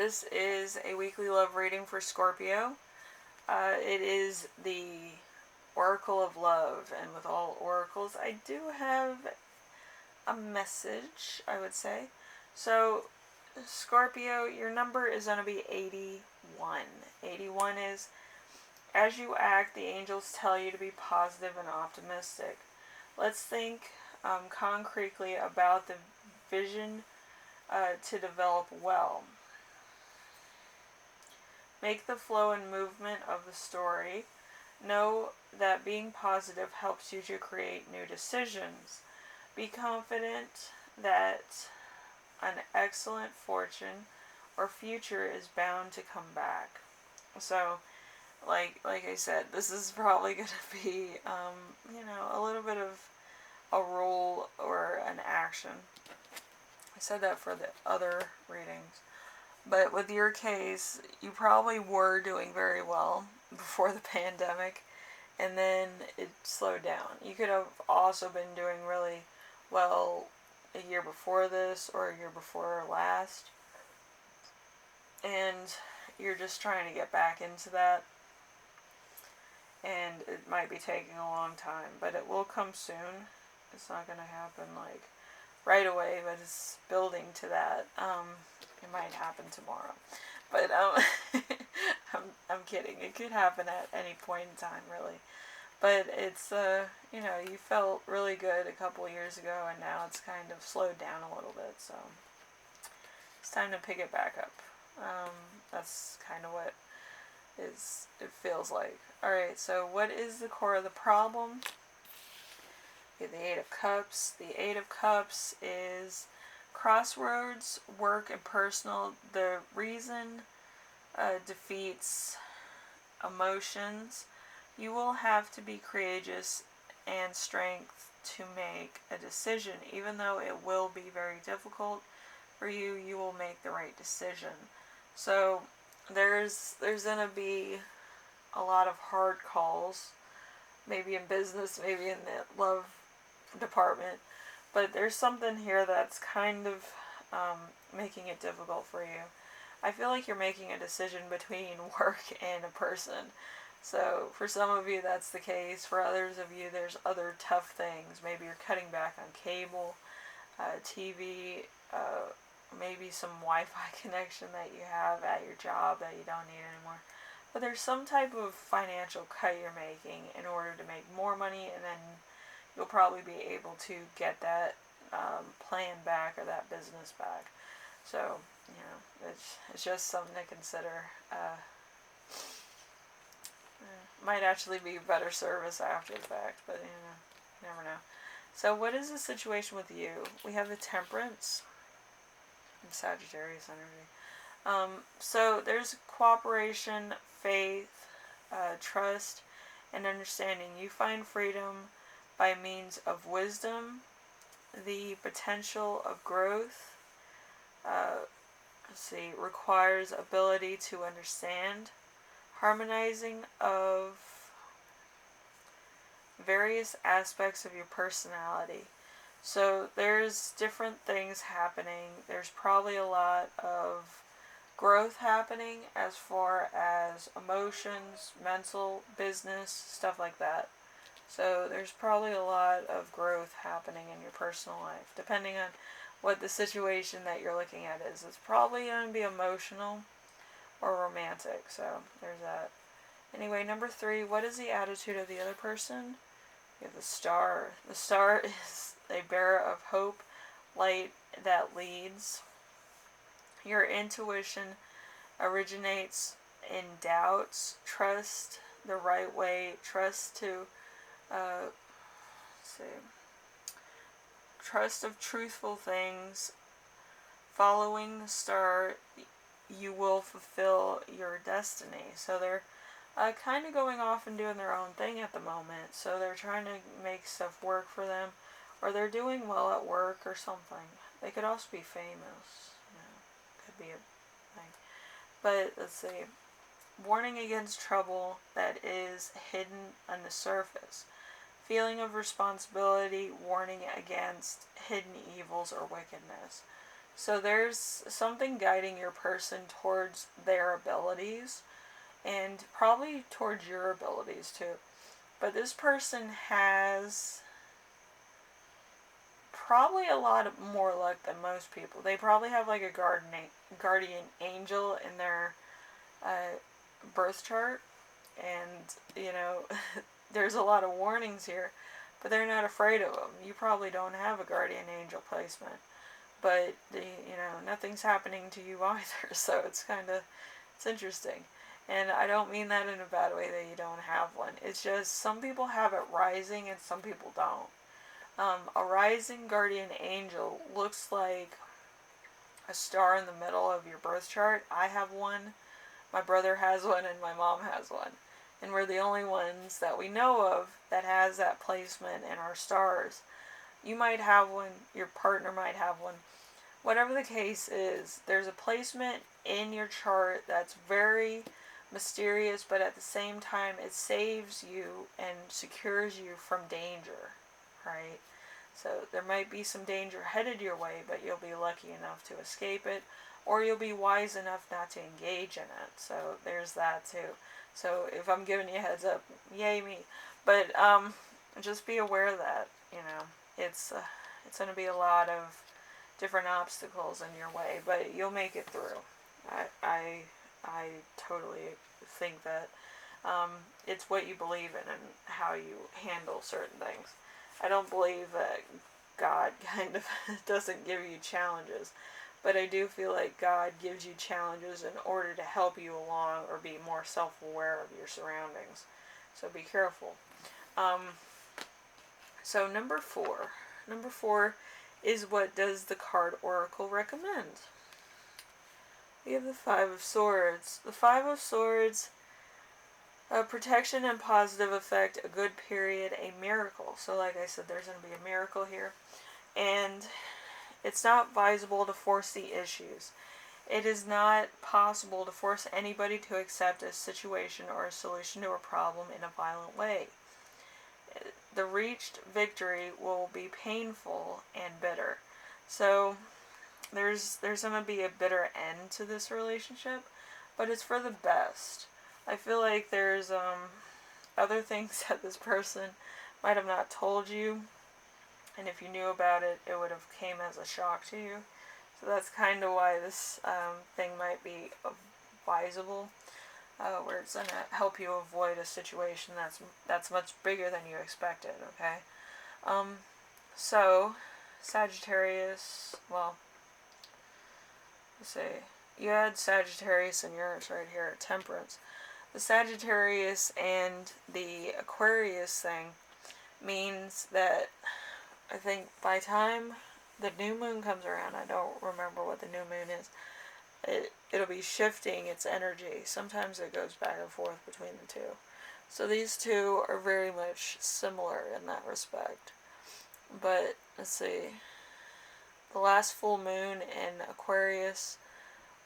this is a weekly love reading for Scorpio. It is the Oracle of Love, and with all oracles, I do have a message, I would say. So, Scorpio, your number is going to be 81. 81 is, as you act, the angels tell you to be positive and optimistic. Let's think concretely about the vision to develop well. Make the flow and movement of the story. Know that being positive helps you to create new decisions. Be confident that an excellent fortune or future is bound to come back. So, like I said, this is probably going to be, a little bit of a role or an action. I said that for the other readings. But with your case, you probably were doing very well before the pandemic, and then it slowed down. You could have also been doing really well a year before this or a year before last, and you're just trying to get back into that, and it might be taking a long time, but it will come soon. It's not going to happen like right away, but it's building to that. It might happen tomorrow, but I'm kidding. It could happen at any point in time, really. But it's you felt really good a couple years ago, and now it's kind of slowed down a little bit. So it's time to pick it back up. That's kind of what it feels like. All right. So what is the core of the problem? The Eight of Cups. The Eight of Cups is crossroads, work, and personal. The reason defeats emotions. You will have to be courageous and strength to make a decision. Even though it will be very difficult for you, you will make the right decision. So there's going to be a lot of hard calls, maybe in business, maybe in the love department, but there's something here that's kind of making it difficult for you. I feel like you're making a decision between work and a person. So for some of you that's the case. For others of you there's other tough things. Maybe you're cutting back on cable, TV, maybe some Wi-Fi connection that you have at your job that you don't need anymore. But there's some type of financial cut you're making in order to make more money, and then you'll probably be able to get that plan back or that business back. So, it's just something to consider. Might actually be better service after the fact, but you never know. So what is the situation with you? We have the Temperance and Sagittarius energy. So there's cooperation, faith, trust, and understanding. You find freedom by means of wisdom, the potential of growth. Requires ability to understand, harmonizing of various aspects of your personality. So there's different things happening. There's probably a lot of growth happening as far as emotions, mental, business, stuff like that. So there's probably a lot of growth happening in your personal life, depending on what the situation that you're looking at is. It's probably going to be emotional or romantic, so there's that. Anyway, number 3, what is the attitude of the other person? You have the Star. The Star is a bearer of hope, light that leads. Your intuition originates in doubts. Trust the right way. Trust to, trust of truthful things. Following the Star, you will fulfill your destiny. So they're kind of going off and doing their own thing at the moment. So they're trying to make stuff work for them, or they're doing well at work or something. They could also be famous. Could be a thing. But let's see. Warning against trouble that is hidden on the surface. Feeling of responsibility, warning against hidden evils or wickedness. So there's something guiding your person towards their abilities and probably towards your abilities too. But this person has probably a lot more luck than most people. They probably have like a guardian angel in their birth chart, and there's a lot of warnings here, but they're not afraid of them. You probably don't have a guardian angel placement, but nothing's happening to you either. So it's interesting. And I don't mean that in a bad way that you don't have one. It's just some people have it rising and some people don't. A rising guardian angel looks like a star in the middle of your birth chart. I have one, my brother has one, and my mom has one. And we're the only ones that we know of that has that placement in our stars. You might have one, your partner might have one. Whatever the case is, there's a placement in your chart that's very mysterious, but at the same time it saves you and secures you from danger, right? So there might be some danger headed your way, but you'll be lucky enough to escape it, or you'll be wise enough not to engage in it. So there's that too. So if I'm giving you a heads up, yay me. But just be aware that it's going to be a lot of different obstacles in your way, but you'll make it through. I totally think that it's what you believe in and how you handle certain things. I don't believe that God kind of doesn't give you challenges, but I do feel like God gives you challenges in order to help you along or be more self-aware of your surroundings. So be careful. So number four is, what does the card Oracle recommend? We have the Five of Swords. The Five of Swords, protection and positive effect, a good period, a miracle. So like I said, there's going to be a miracle here. And it's not advisable to force the issues. It is not possible to force anybody to accept a situation or a solution to a problem in a violent way. The reached victory will be painful and bitter. So there's going to be a bitter end to this relationship, but it's for the best. I feel like there's other things that this person might have not told you, and if you knew about it, it would have came as a shock to you. So that's kind of why this thing might be advisable, where it's going to help you avoid a situation that's much bigger than you expected, okay? So, Sagittarius, well, let's see, you had Sagittarius in yours right here at Temperance. The Sagittarius and the Aquarius thing means that I think by the time the new moon comes around, I don't remember what the new moon is, it'll be shifting its energy. Sometimes it goes back and forth between the two. So these two are very much similar in that respect. But let's see, the last full moon in Aquarius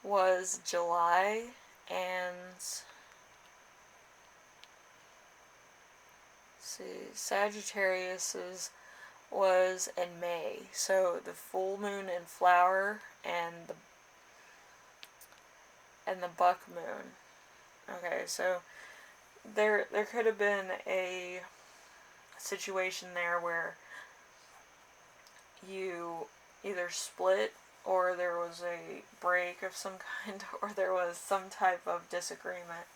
was July, and Sagittarius's was in May. So the full moon in Flower and the buck moon. Okay, so there could have been a situation there where you either split, or there was a break of some kind, or there was some type of disagreement.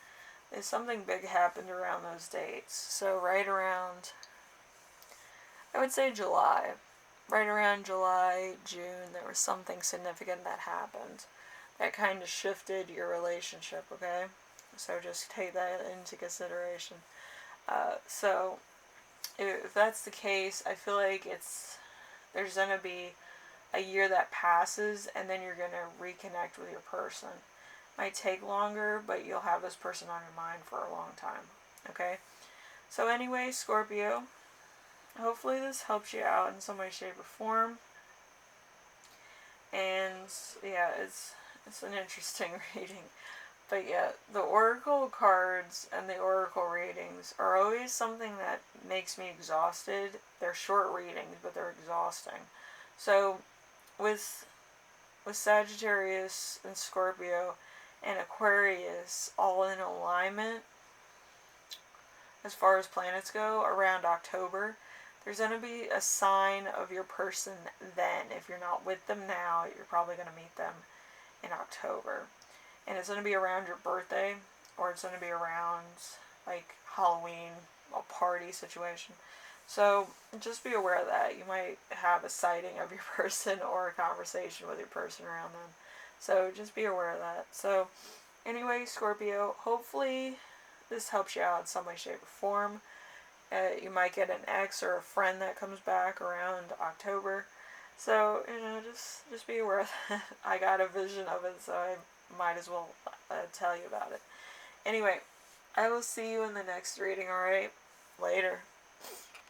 Something big happened around those dates. So right around, I would say July. Right around July, June, there was something significant that happened that kind of shifted your relationship, okay? So just take that into consideration. So if that's the case, I feel like there's going to be a year that passes, and then you're going to reconnect with your person. Might take longer, but you'll have this person on your mind for a long time, okay? So anyway, Scorpio, hopefully this helps you out in some way, shape, or form. And yeah, it's an interesting reading. But yeah, the oracle cards and the oracle readings are always something that makes me exhausted. They're short readings, but they're exhausting. So with with Sagittarius and Scorpio and Aquarius all in alignment as far as planets go around October, there's going to be a sign of your person then. If you're not with them now, you're probably going to meet them in October. And it's going to be around your birthday, or it's going to be around like Halloween, a party situation. So just be aware of that. You might have a sighting of your person or a conversation with your person around them. So just be aware of that. So anyway, Scorpio, hopefully this helps you out in some way, shape, or form. You might get an ex or a friend that comes back around October. So, just be aware of that. I got a vision of it, so I might as well tell you about it. Anyway, I will see you in the next reading, alright? Later.